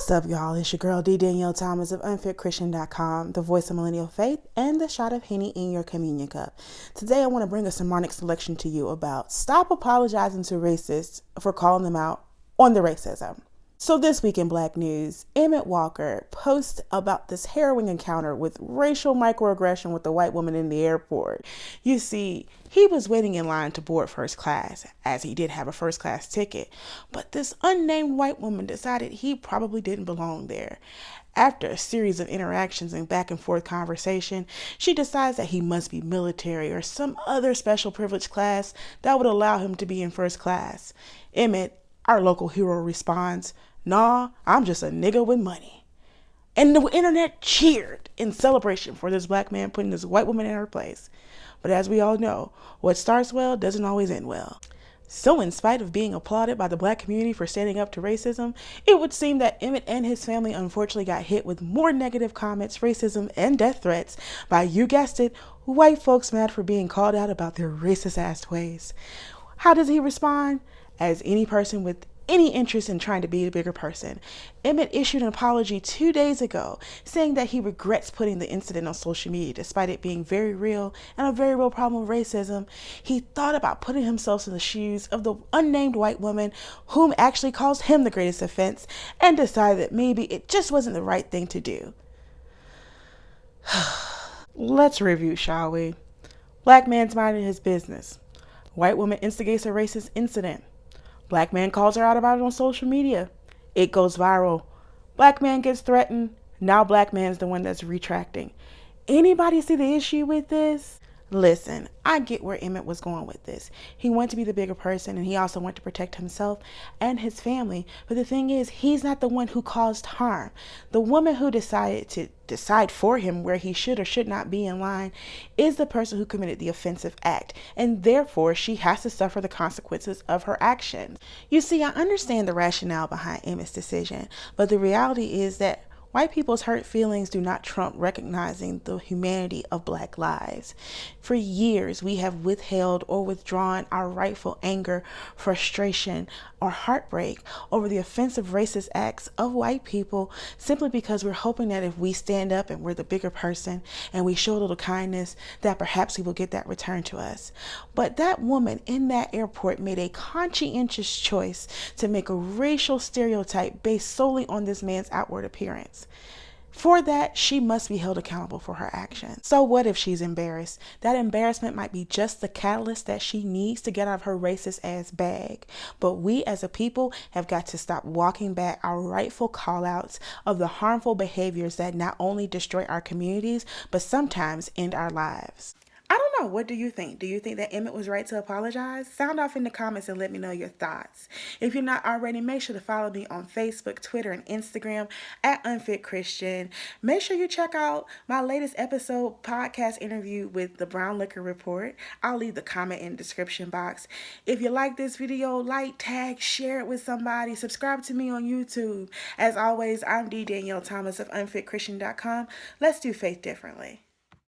What's up, y'all? It's your girl D. Danielle Thomas of UnfitChristian.com, the voice of millennial faith, and the shot of Henny in your communion cup. Today, I want to bring a sermonic selection to you about stop apologizing to racists for calling them out on the racism. So this week in Black news, Emmit Walker posts about this harrowing encounter with racial microaggression with a white woman in the airport. You see, he was waiting in line to board first class, as he did have a first class ticket, but this unnamed white woman decided he probably didn't belong there. After a series of interactions and back and forth conversation, she decides that he must be military or some other special privileged class that would allow him to be in first class. Emmit, our local hero, responds, "Nah, I'm just a nigga with money." And the internet cheered in celebration for this black man putting this white woman in her place. But as we all know, what starts well doesn't always end well. So in spite of being applauded by the black community for standing up to racism, it would seem that Emmit and his family unfortunately got hit with more negative comments, racism, and death threats by, you guessed it, white folks mad for being called out about their racist ass ways. How does he respond? As any person with any interest in trying to be a bigger person, Emmit issued an apology 2 days ago, saying that he regrets putting the incident on social media despite it being very real and a very real problem of racism. He thought about putting himself in the shoes of the unnamed white woman whom actually caused him the greatest offense and decided that maybe it just wasn't the right thing to do. Let's review, shall we? Black man's minding his business. White woman instigates a racist incident. Black man calls her out about it on social media. It goes viral. Black man gets threatened. Now black man's the one that's retracting. Anybody see the issue with this? Listen, I get where Emmit was going with this. He wanted to be the bigger person, and he also wanted to protect himself and his family. But the thing is, he's not the one who caused harm. The woman who decided to decide for him where he should or should not be in line is the person who committed the offensive act, and therefore she has to suffer the consequences of her actions. You see, I understand the rationale behind Emmit's decision, but the reality is that white people's hurt feelings do not trump recognizing the humanity of black lives. For years, we have withheld or withdrawn our rightful anger, frustration, or heartbreak over the offensive racist acts of white people simply because we're hoping that if we stand up and we're the bigger person and we show a little kindness, that perhaps we will get that return to us. But that woman in that airport made a conscientious choice to make a racial stereotype based solely on this man's outward appearance. For that, she must be held accountable for her actions. So what if she's embarrassed? That embarrassment might be just the catalyst that she needs to get out of her racist ass bag. But we as a people have got to stop walking back our rightful call outs of the harmful behaviors that not only destroy our communities, but sometimes end our lives. I don't know. What do you think? Do you think that Emmit was right to apologize? Sound off in the comments and let me know your thoughts. If you're not already, make sure to follow me on Facebook, Twitter, and Instagram at Unfit Christian. Make sure you check out my latest episode podcast interview with the Brown Liquor Report. I'll leave the comment in the description box. If you like this video, like, tag, share it with somebody. Subscribe to me on YouTube. As always, I'm D. Danielle Thomas of UnfitChristian.com. Let's do faith differently.